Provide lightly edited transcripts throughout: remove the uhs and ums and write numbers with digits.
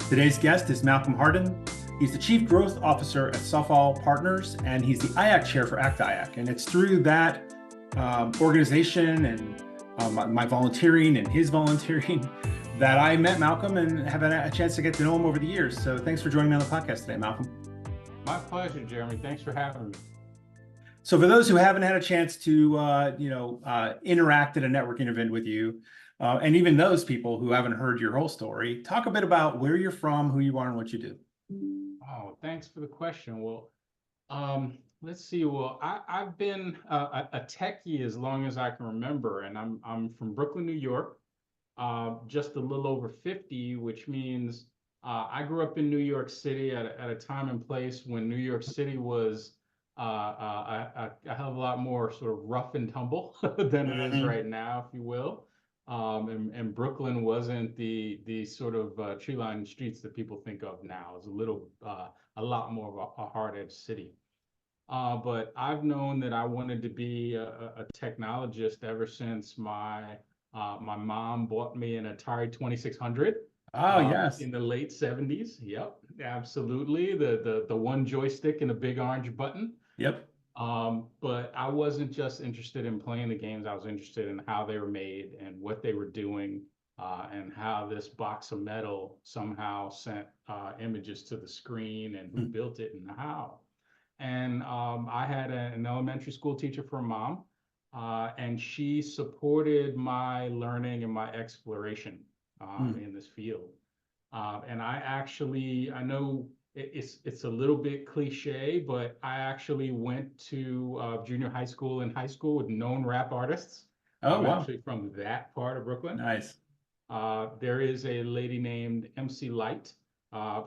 Today's guest is Malcolm Harden. He's the Chief Growth Officer at Safal Partners, and he's the IAC Chair for ACT-IAC. And it's through that organization and my volunteering and his volunteering that I met Malcolm and have had a chance to get to know him over the years. So thanks for joining me on the podcast today, Malcolm. My pleasure, Jeremy. Thanks for having me. So for those who haven't had a chance to, interact at a networking event with you, and even those people who haven't heard your whole story, talk a bit about where you're from, who you are, and what you do. Oh, thanks for the question. Well, let's see. Well, I've been a techie as long as I can remember, and I'm from Brooklyn, New York, just a little over 50, which means I grew up in New York City at a time and place when New York City was a hell of a lot more sort of rough and tumble than it is right now, if you will. And Brooklyn wasn't the sort of tree-lined streets that people think of now. It's a lot more of a hard-edged city. But I've known that I wanted to be a technologist ever since my mom bought me an Atari 2600. Oh, yes. In the late 70s. Yep, absolutely. The one joystick and a big orange button. Yep. But I wasn't just interested in playing the games. I was interested in how they were made and what they were doing, and how this box of metal somehow sent images to the screen and who built it and how. And I had an elementary school teacher for a mom, and she supported my learning and my exploration in this field. And I know it's a little bit cliche, but I actually went to junior high school and high school with known rap artists. Oh, I'm wow. actually from that part of Brooklyn. Nice. There is a lady named MC Light,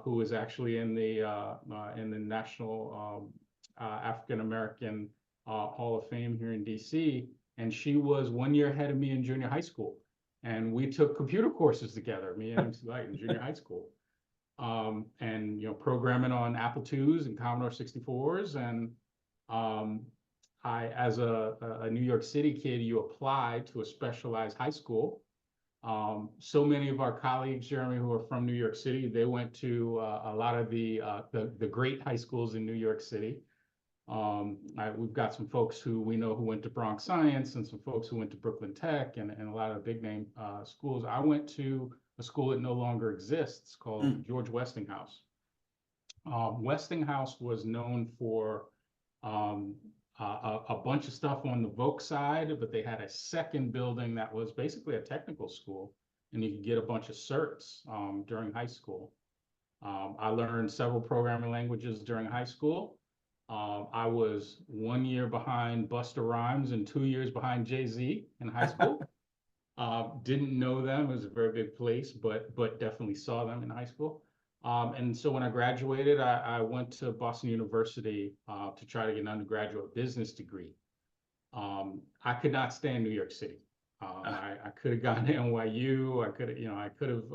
who is actually in the National African American Hall of Fame here in DC, and she was 1 year ahead of me in junior high school. And we took computer courses together, me and MC Light, in junior high school. And programming on Apple IIs and Commodore 64s. And as a New York City kid, you apply to a specialized high school. So many of our colleagues, Jeremy, who are from New York City, they went to a lot of the great high schools in New York City. We've got some folks who we know who went to Bronx Science, and some folks who went to Brooklyn Tech, and a lot of big name schools. I went to a school that no longer exists called George Westinghouse. Westinghouse was known for a bunch of stuff on the Voc side, but they had a second building that was basically a technical school, and you could get a bunch of certs during high school. I learned several programming languages during high school. I was 1 year behind Busta Rhymes and 2 years behind Jay-Z in high school. Didn't know them. It was a very big place, but definitely saw them in high school. And so when I graduated, I went to Boston University to try to get an undergraduate business degree. I could not stand New York City. I could have gone to NYU. I could have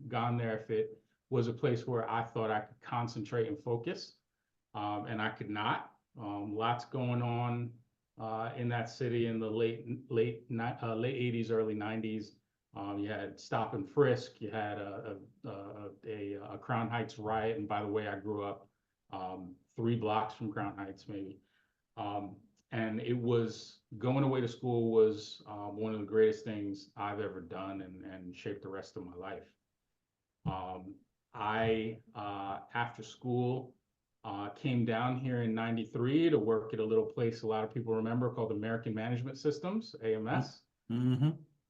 gone there if it was a place where I thought I could concentrate and focus. And I could not. Lots going on in that city in the late 80s, early 90s. You had stop and frisk. You had a Crown Heights riot. And by the way, I grew up 3 blocks from Crown Heights, maybe. And it was going away to school was one of the greatest things I've ever done, and shaped the rest of my life. After school, came down here in '93 to work at a little place a lot of people remember called American Management Systems, AMS.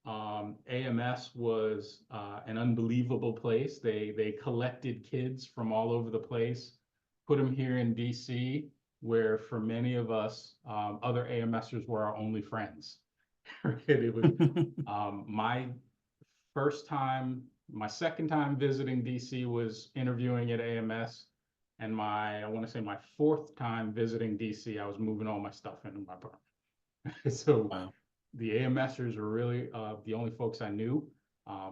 AMS was an unbelievable place. They collected kids from all over the place, put them here in DC, where for many of us, other AMSers were our only friends. It was my second time visiting DC was interviewing at AMS. And I want to say my 4th time visiting DC, I was moving all my stuff into my apartment. So wow. The AMSers were really the only folks I knew.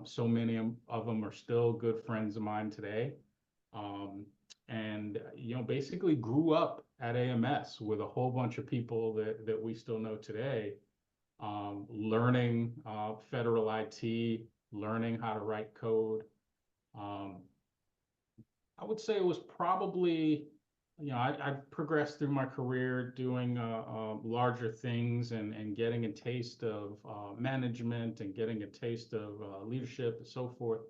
So many of them are still good friends of mine today. And basically grew up at AMS with a whole bunch of people that we still know today, learning federal IT, learning how to write code, Um, I would say it was probably, I progressed through my career doing larger things and getting a taste of management and getting a taste of leadership and so forth.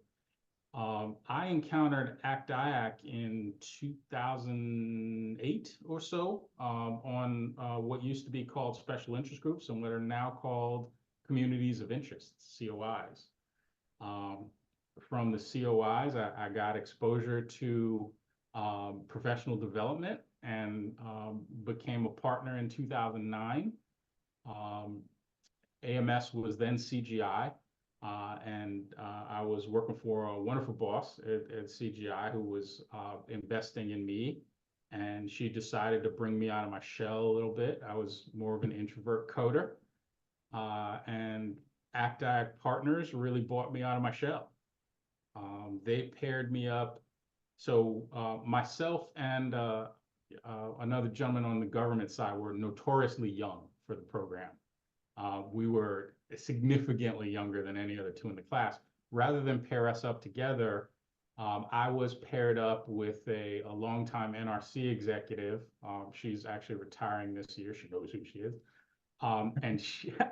I encountered ACT-IAC in 2008 or so on what used to be called special interest groups and what are now called communities of interest, COIs. From the COIs, I got exposure to professional development and became a partner in 2009. AMS was then CGI, and I was working for a wonderful boss at CGI who was investing in me, and she decided to bring me out of my shell a little bit. I was more of an introvert coder, and ACT-IAC Partners really brought me out of my shell. They paired me up. So myself and another gentleman on the government side were notoriously young for the program. We were significantly younger than any other two in the class. Rather than pair us up together, I was paired up with a longtime NRC executive. She's actually retiring this year. She knows who she is. And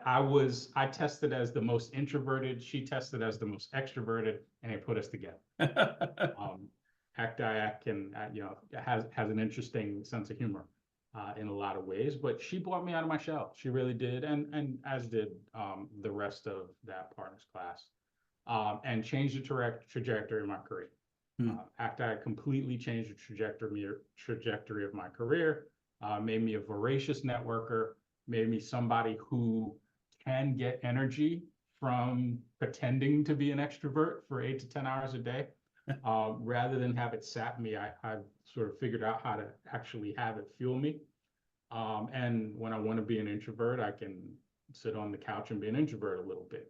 I tested as the most introverted. She tested as the most extroverted, and they put us together. ACT-IAC can, has an interesting sense of humor in a lot of ways, but she brought me out of my shell. She really did, and as did the rest of that partners class, and changed the trajectory of my career. ACT-IAC completely changed the trajectory of my career, made me a voracious networker, made me somebody who can get energy from pretending to be an extrovert for 8 to 10 hours a day. Rather than have it sap me, I sort of figured out how to actually have it fuel me. And when I want to be an introvert, I can sit on the couch and be an introvert a little bit.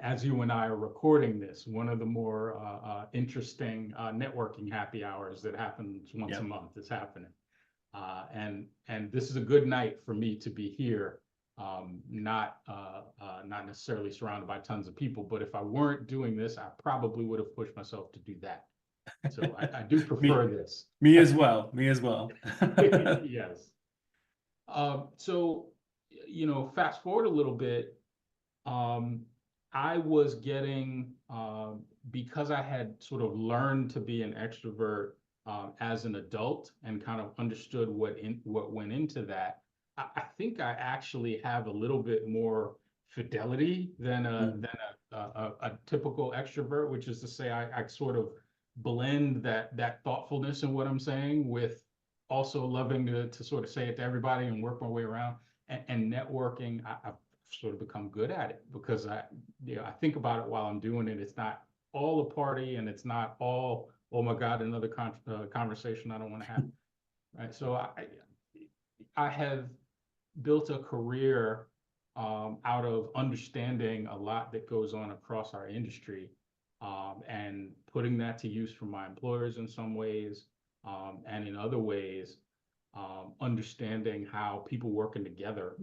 As you and I are recording this, one of the more interesting networking happy hours that happens once a month is happening. And this is a good night for me to be here, not necessarily surrounded by tons of people, but if I weren't doing this, I probably would have pushed myself to do that. So I do prefer this. Me as well. Me as well. Yes. So, fast forward a little bit. I was getting, because I had sort of learned to be an extrovert as an adult and kind of understood what went into that. I think I actually have a little bit more fidelity than a typical extrovert, which is to say I sort of blend that thoughtfulness in what I'm saying with also loving to sort of say it to everybody and work my way around. And networking, I've sort of become good at it because I think about it while I'm doing it. It's not all a party and it's not all, oh my God, another conversation I don't want to have. Right. So I have built a career out of understanding a lot that goes on across our industry and putting that to use for my employers in some ways and in other ways, understanding how people working together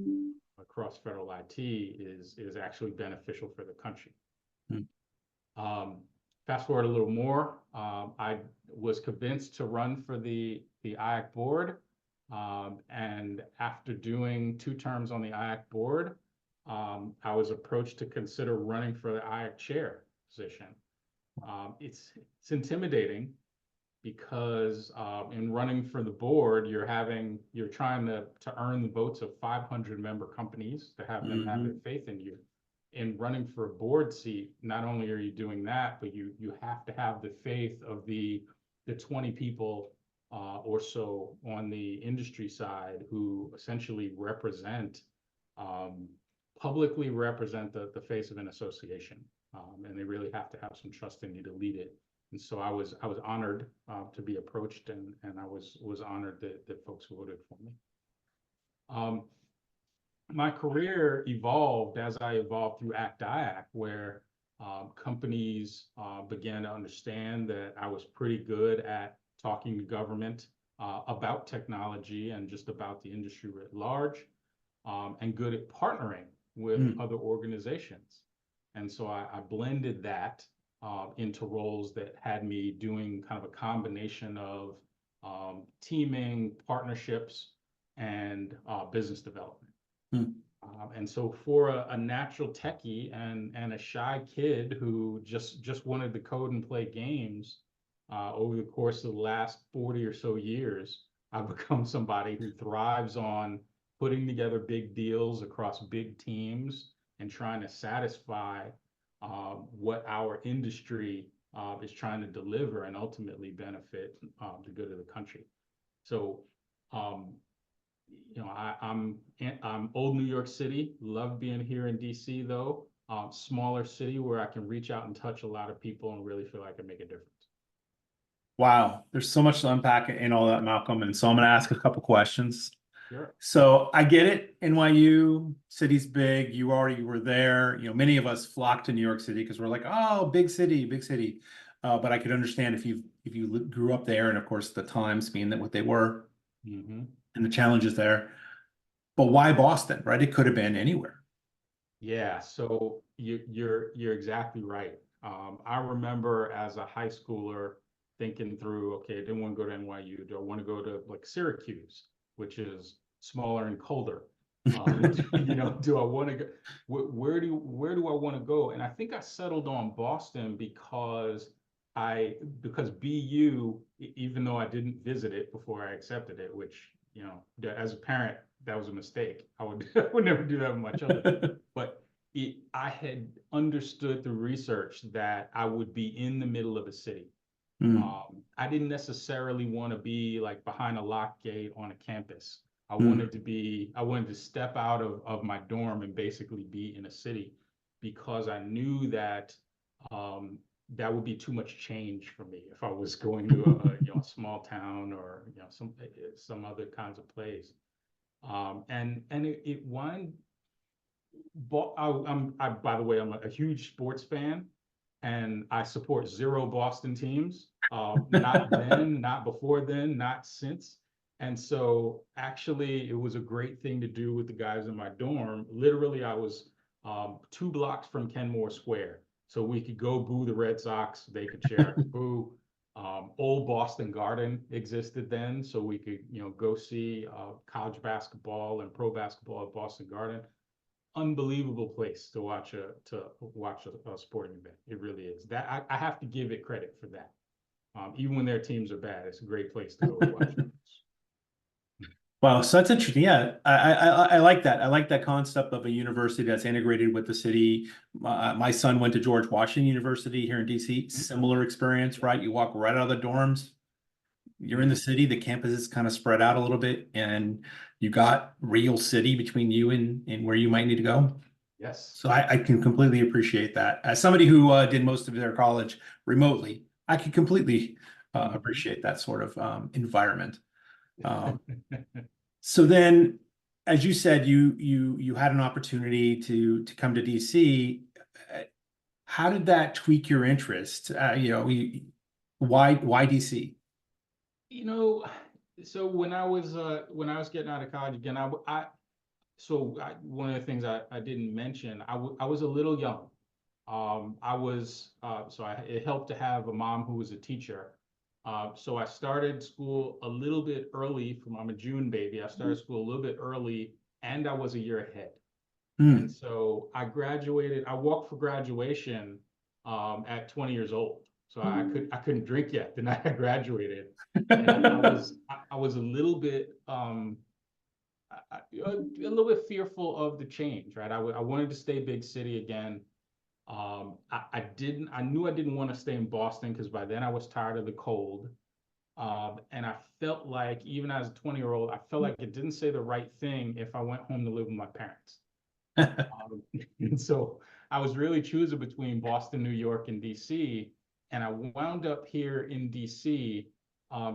across federal IT is actually beneficial for the country. Fast forward a little more, I was convinced to run for the IAC board. And after doing 2 terms on the IAC board, I was approached to consider running for the IAC chair position. It's intimidating because in running for the board, you're trying to earn the votes of 500 member companies to have them have their faith in you. In running for a board seat, not only are you doing that, but you have to have the faith of the 20 people or so on the industry side who essentially publicly represent the face of an association. And they really have to have some trust in you to lead it. And so I was honored to be approached, and I was honored that folks voted for me. My career evolved as I evolved through ACT-IAC, where companies began to understand that I was pretty good at talking to government about technology and just about the industry writ large, and good at partnering with other organizations. And so I blended that into roles that had me doing kind of a combination of teaming, partnerships, and business development. Hmm. And so for a natural techie and a shy kid who just wanted to code and play games, over the course of the last 40 or so years, I've become somebody who thrives on putting together big deals across big teams and trying to satisfy what our industry is trying to deliver and ultimately benefit the good of the country. So, I'm old New York City. Love being here in DC though. Smaller city where I can reach out and touch a lot of people and really feel like I can make a difference. Wow, there's so much to unpack in all that, Malcolm. And so I'm going to ask a couple questions. Sure. So I get it. NYU, city's big. You already were there. Many of us flock to New York City because we're like, oh, big city, big city. But I could understand if you grew up there, and of course the times being that what they were, Mm-hmm. and the challenges there. But why Boston, right? It could have been anywhere. Yeah, so you're exactly right. I remember as a high schooler thinking through, okay, I didn't want to go to NYU. Do I want to go to like Syracuse, which is smaller and colder? Do I want to go? Where do I want to go? And I think I settled on Boston because BU, even though I didn't visit it before I accepted it, which as a parent, that was a mistake. I would never do that with my children. But I had understood through research that I would be in the middle of a city. Mm, I didn't necessarily want to be like behind a locked gate on a campus. mm, I wanted to step out of my dorm and basically be in a city because I knew that that would be too much change for me if I was going to a small town or some other kinds of place. And it won. By the way, I'm a huge sports fan, and I support zero Boston teams. Not then, not before then, not since. And so, actually, it was a great thing to do with the guys in my dorm. Literally, I was 2 blocks from Kenmore Square, so we could go boo the Red Sox. They could cheer, I could boo. Old Boston Garden existed then, so we could go see college basketball and pro basketball at Boston Garden. Unbelievable place to watch a sporting event. It really is. That I have to give it credit for that. Even when their teams are bad, it's a great place to go to watch games. Wow, so that's interesting. Yeah, I like that. I like that concept of a university that's integrated with the city. My son went to George Washington University here in DC. Similar experience, right? You walk right out of the dorms. You're in the city. The campus is kind of spread out a little bit, and you got real city between you and where you might need to go. Yes. So I can completely appreciate that. As somebody who did most of their college remotely, I can completely appreciate that sort of environment. Um, so then, as you said, you had an opportunity to come to DC. Uh, How did that tweak your interest? Why DC? You know, so when I was getting out of college again, one of the things I didn't mention, I was a little young. It helped to have a mom who was a teacher. So I started school a little bit early. I'm a June baby. I started school a little bit early, and I was a year ahead. And Hmm. so I graduated. I walked for graduation at 20 years old. So I couldn't drink yet. Then I graduated, and I was a little bit a little bit fearful of the change, right? I wanted to stay big city again. I knew I didn't want to stay in Boston because by then I was tired of the cold. And I felt like even as a 20-year-old, I felt like it didn't say the right thing if I went home to live with my parents. And so I was really choosing between Boston, New York, and DC. And I wound up here in DC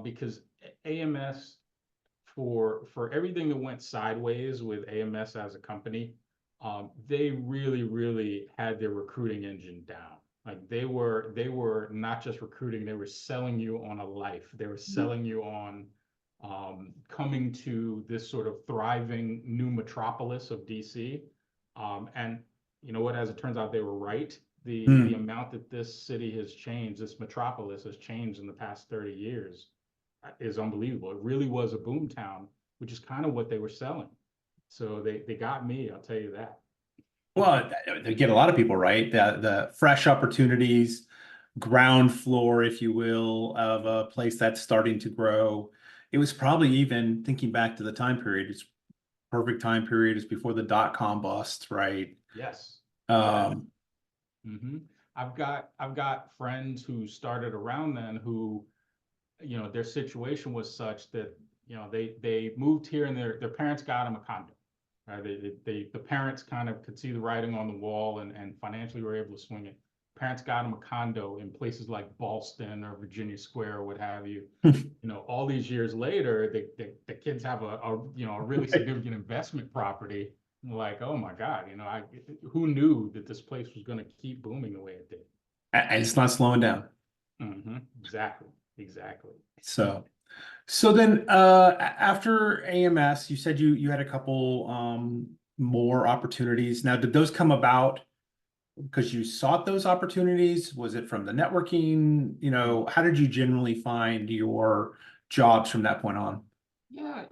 because AMS, for everything that went sideways with AMS as a company, they really had their recruiting engine down. Like they were not just recruiting, they were selling you on a life. They were selling you on coming to this sort of thriving new metropolis of DC. And you know what? As it turns out, they were right. The amount that this city has changed, this metropolis has changed in the past 30 years is unbelievable. It really was a boom town, which is kind of what they were selling. So they got me, I'll tell you that. Well, they get a lot of people, right? The fresh opportunities, ground floor, if you will, of a place that's starting to grow. It was probably, even thinking back to the time period, it's perfect time period is before the dot-com bust, right? Yes. Um, Mm-hmm. I've got friends who started around then who, their situation was such that, they moved here and their parents got them a condo. Right? The parents kind of could see the writing on the wall and financially were able to swing it. Parents got them a condo in places like Boston or Virginia Square or what have you. All these years later, the kids have a really significant investment property. Like, oh my God, who knew that this place was going to keep booming the way it did? and it's not slowing down. Mm-hmm. Exactly. So then after AMS, you said you had a couple more opportunities. Now, did those come about because you sought those opportunities? Was it from the networking? How did you generally find your jobs from that point on? Yeah,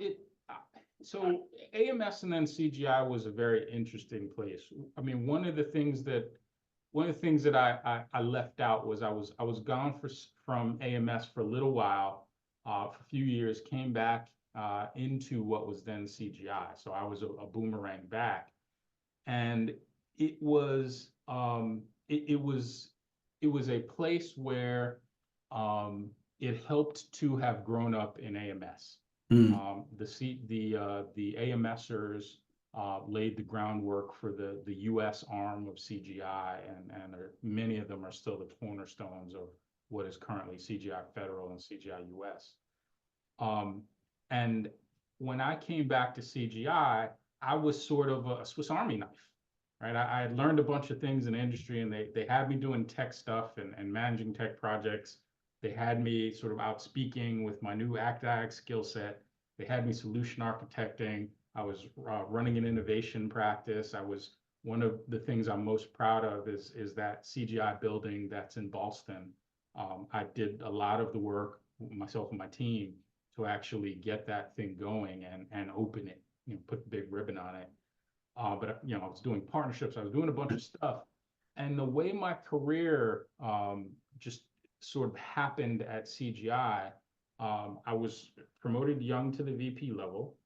so AMS and then CGI was a very interesting place. I mean, one of the things that I left out was I was gone from AMS for a little while, for a few years, came back into what was then CGI. So I was a boomerang back, and it was it was a place where it helped to have grown up in AMS. Mm. The AMSers laid the groundwork for the U.S. arm of CGI, and many of them are still the cornerstones of what is currently CGI Federal and CGI US. And when I came back to CGI, I was sort of a Swiss Army knife, right? I had learned a bunch of things in the industry, and they had me doing tech stuff and managing tech projects. They had me sort of out speaking with my new ACT-IAC skill set. They had me solution architecting. I was running an innovation practice. One of the things I'm most proud of is that CGI building that's in Boston. I did a lot of the work, myself and my team, to actually get that thing going and open it, put the big ribbon on it. But I was doing partnerships. I was doing a bunch of stuff, and the way my career just sort of happened at CGI, I was promoted young to the VP level,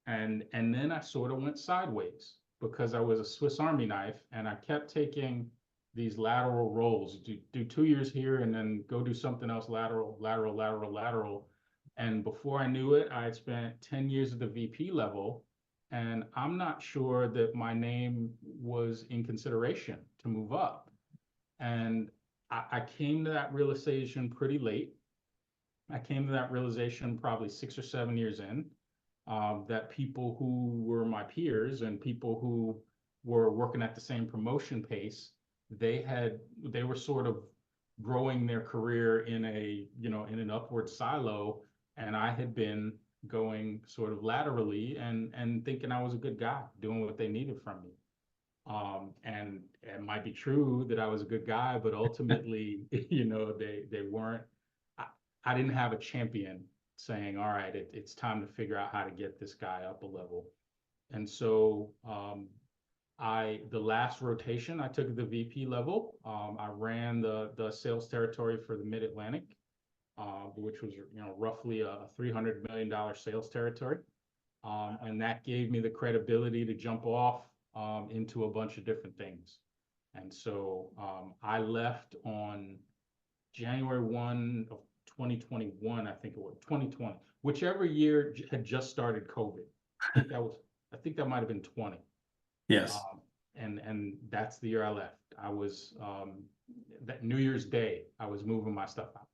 and then I sort of went sideways because I was a Swiss Army knife, and I kept taking these lateral roles, do 2 years here and then go do something else, lateral. And before I knew it, I had spent 10 years at the VP level, and I'm not sure that my name was in consideration to move up. And I came to that realization pretty late. I came to that realization probably 6 or 7 years in, that people who were my peers and people who were working at the same promotion pace, they were sort of growing their career in an upward silo, and I had been going sort of laterally and thinking I was a good guy doing what they needed from me. And it might be true that I was a good guy, but ultimately, they weren't. I didn't have a champion saying, "All right, it's time to figure out how to get this guy up a level." And so, the last rotation I took at the VP level, I ran the sales territory for the Mid Atlantic, which was roughly a $300 million sales territory, and that gave me the credibility to jump off into a bunch of different things. And so I left on January 1 of 2021, I think it was 2020, whichever year had just started COVID. I think that might have been 20. Yes. And that's the year I left. I was that New Year's Day, I was moving my stuff out.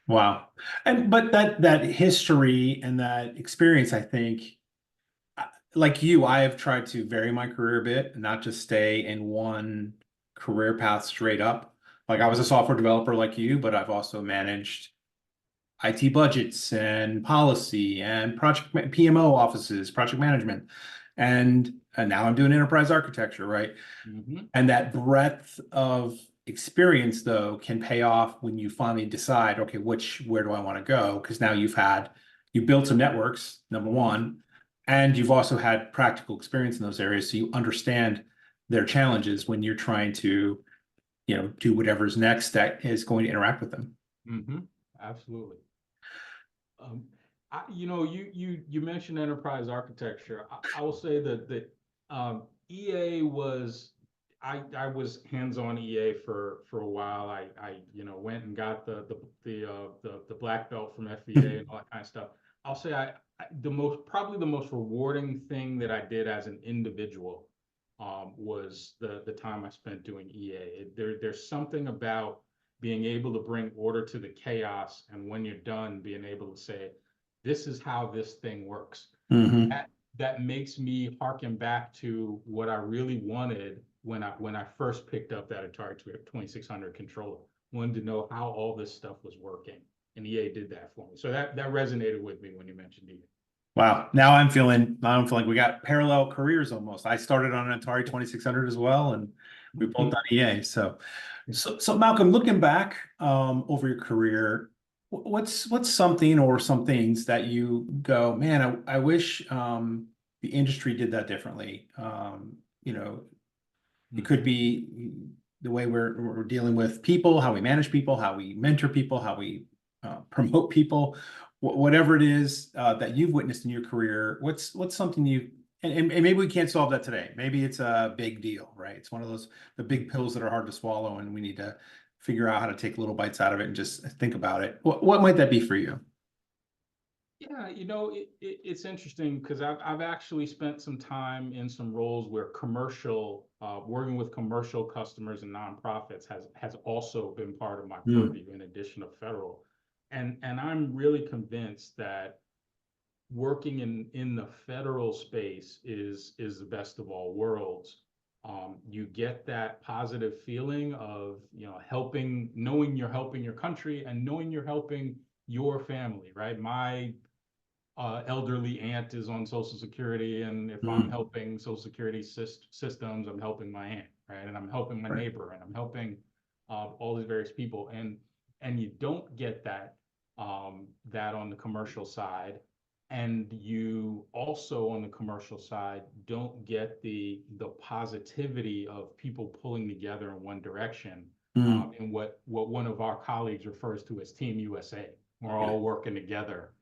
Wow. But that history and that experience, I think, like you, I have tried to vary my career a bit and not just stay in one career path straight up. Like I was a software developer like you, but I've also managed IT budgets and policy and project PMO offices, project management. and now I'm doing enterprise architecture, right? Mhm. And that breadth of experience, though, can pay off when you finally decide, okay, where do I want to go? Because now you built some networks, number one, and you've also had practical experience in those areas, so you understand their challenges when you're trying to, do whatever's next that is going to interact with them. Mhm. Absolutely. Um, you mentioned enterprise architecture. I will say that EA was I was hands-on EA for a while. I went and got the black belt from FEA and all that kind of stuff. I'll say probably the most rewarding thing that I did as an individual was the time I spent doing EA. There's something about being able to bring order to the chaos, and when you're done, being able to say, this is how this thing works. Mhm. That makes me harken back to what I really wanted when I first picked up that Atari 2600 controller. Wanted to know how all this stuff was working, and EA did that for me. So that resonated with me when you mentioned EA. Wow. Now I'm feeling we got parallel careers almost. I started on an Atari 2600 as well, and we both done EA. So Malcolm, looking back over your career, what's something or some things that you go, man, I wish the industry did that differently. It could be the way we're dealing with people, how we manage people, how we mentor people, how we promote people, whatever it is that you've witnessed in your career. What's something and maybe we can't solve that today. Maybe it's a big deal, right? It's one of the big pills that are hard to swallow, and we need to figure out how to take little bites out of it and just think about it. What might that be for you? Yeah, it's interesting because I've actually spent some time in some roles where working with commercial customers and nonprofits has also been part of my Mm, purview in addition to federal. And I'm really convinced that working in the federal space is the best of all worlds. You get that positive feeling of, knowing you're helping your country and knowing you're helping your family, right? My elderly aunt is on Social Security, and if I'm mm, helping Social Security systems, I'm helping my aunt, right? And I'm helping my right. neighbor, and I'm helping all these various people, and you don't get that on the commercial side, and you also on the commercial side don't get the positivity of people pulling together in one direction, Mm, in what one of our colleagues refers to as Team USA. We're yeah. all working together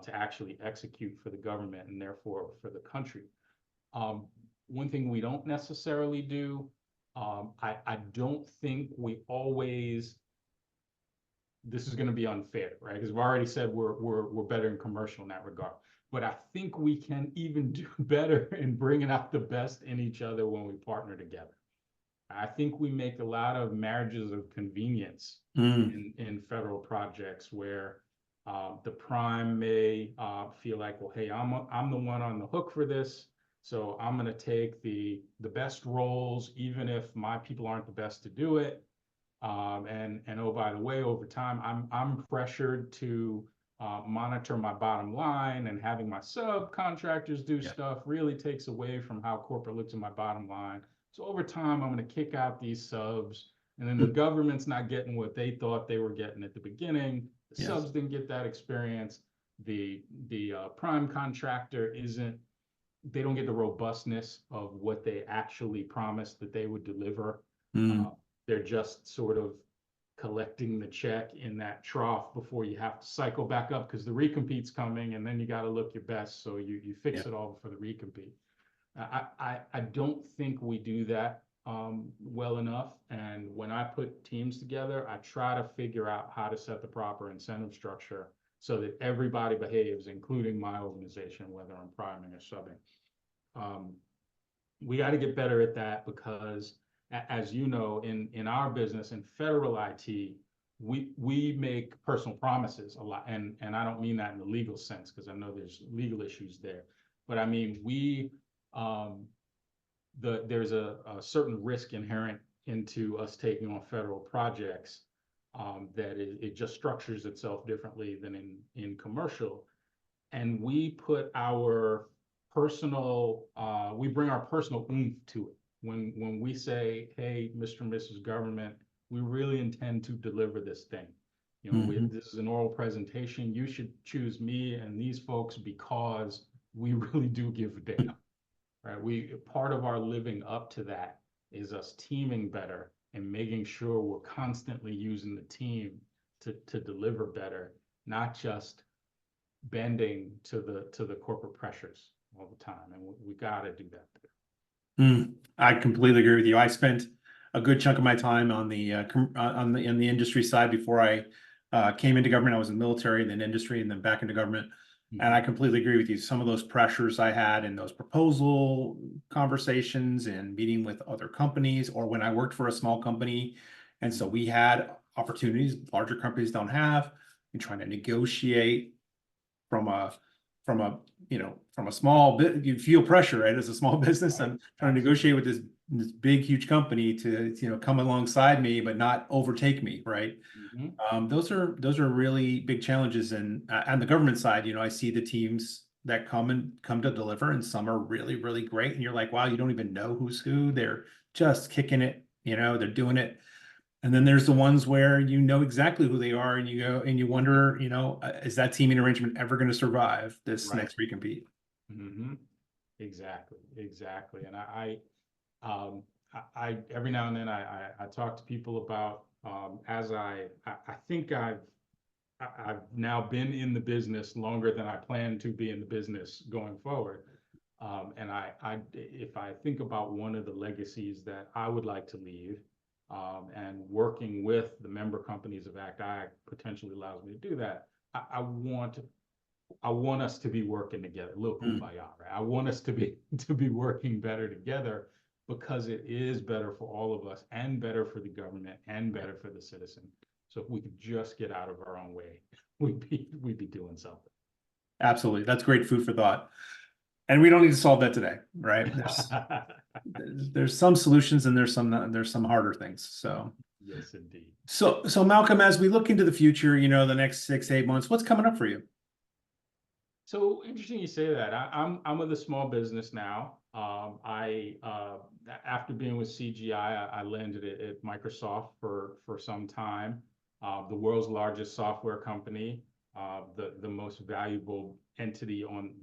to actually execute for the government and therefore for the country. One thing we don't necessarily do, I don't think we always, this is going to be unfair, right? Because we've already said we're better in commercial in that regard. But I think we can even do better in bringing out the best in each other when we partner together. I think we make a lot of marriages of convenience Mm, in federal projects where the prime may feel like, well, hey, I'm the one on the hook for this, so I'm going to take the best roles, even if my people aren't the best to do it. And oh, by the way, over time, I'm pressured to monitor my bottom line, and having my subcontractors do yeah. stuff really takes away from how corporate looks at my bottom line. So over time, I'm going to kick out these subs, and then the government's not getting what they thought they were getting at the beginning. The Yes. subs didn't get that experience. The prime contractor isn't. They don't get the robustness of what they actually promised that they would deliver. Uh, Mm, they're just sort of collecting the check in that trough before you have to cycle back up because the recompete's coming, and then you got to look your best. So you yeah. fix it all for the recompete. I don't think we do that well enough. And when I put teams together, I try to figure out how to set the proper incentive structure so that everybody behaves, including my organization, whether I'm priming or subbing. Um, we got to get better at that because, as you know, in our business in federal IT, we make personal promises a lot, and I don't mean that in the legal sense because I know there's legal issues there, but I mean um, there's a certain risk inherent into us taking on federal projects, that it just structures itself differently than in commercial, and we put our personal, we bring our personal oomph to it. When we say, hey, Mr. and Mrs. Government, we really intend to deliver this thing. You know, this is an oral presentation. You should choose me and these folks because we really do give a damn, right? Part of our living up to that is us teaming better and making sure we're constantly using the team to deliver better, not just bending to the corporate pressures all the time. And we got to do that better. I completely agree with you. I spent a good chunk of my time on the in the industry side before I came into government. I was in the military and then industry and then back into government. And I completely agree with you. Some of those pressures I had in those proposal conversations and meeting with other companies, or when I worked for a small company. And so we had opportunities larger companies don't have. You're trying to negotiate from a small bit, you feel pressure, right? As a small business, I'm trying to negotiate with this big, huge company to, come alongside me, but not overtake me, right? Those are really big challenges. And on the government side, I see the teams that come to deliver, and some are really, really great. And you're like, wow, you don't even know who's who. They're just kicking it, they're doing it. And then there's the ones where you know exactly who they are, and you go and you wonder, is that teaming arrangement ever going to survive this next recompete? Exactly. And I every now and then I talk to people about as I think I've now been in the business longer than I plan to be in the business going forward. And if I think about one of the legacies that I would like to leave, and working with the member companies of ACT-IAC potentially allows me to do that. I want us to be working together. A little kumbaya, right? I want us to be working better together, because it is better for all of us, and better for the government, and better for the citizen. So if we could just get out of our own way, we'd be doing something. Absolutely, that's great food for thought. And we don't need to solve that today, right? There's some solutions, and there's some harder things. So yes, indeed. So Malcolm, as we look into the future, the next 6 to 8 months, what's coming up for you? So interesting you say that. I'm with a small business now. After being with CGI, I landed at Microsoft for some time. The world's largest software company, the most valuable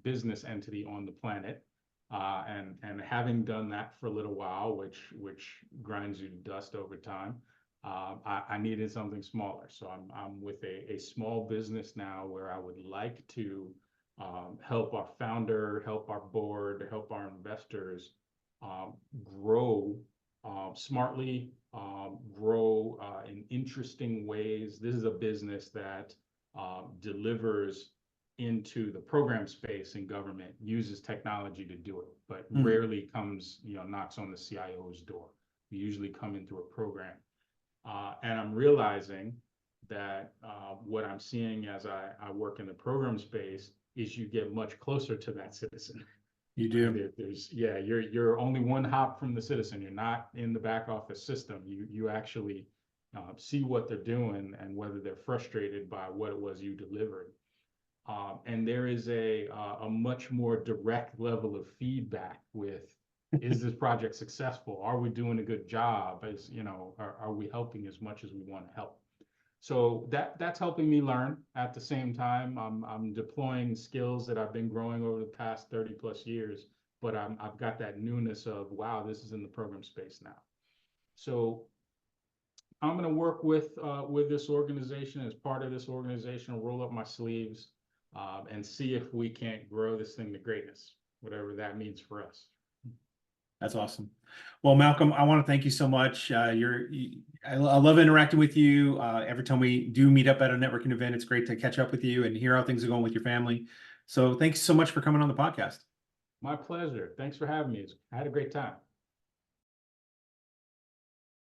business entity on the planet. And having done that for a little while, which grinds you to dust over time, I needed something smaller. So I'm with a small business now, where I would like to help our founder, help our board, help our investors grow smartly, grow in interesting ways. This is a business that delivers into the program space in government, uses technology to do it, but rarely comes, knocks on the CIO's door. We usually come in through a program. And I'm realizing that what I'm seeing as I work in the program space is you get much closer to that citizen. You do. You're only one hop from the citizen. You're not in the back office system. You actually see what they're doing and whether they're frustrated by what it was you delivered. And there is a much more direct level of feedback with, is this project successful? Are we doing a good job? Are we helping as much as we want to help? So that's helping me learn. At the same time, I'm deploying skills that I've been growing over the past 30 plus years, but I've got that newness of, wow, this is in the program space now. So I'm going to work with this organization, as part of this organization, roll up my sleeves, and see if we can't grow this thing to greatness, whatever that means for us. That's awesome. Well, Malcolm, I want to thank you so much. I love interacting with you. Every time we do meet up at a networking event, it's great to catch up with you and hear how things are going with your family. So thanks so much for coming on the podcast. My pleasure. Thanks for having me. I had a great time.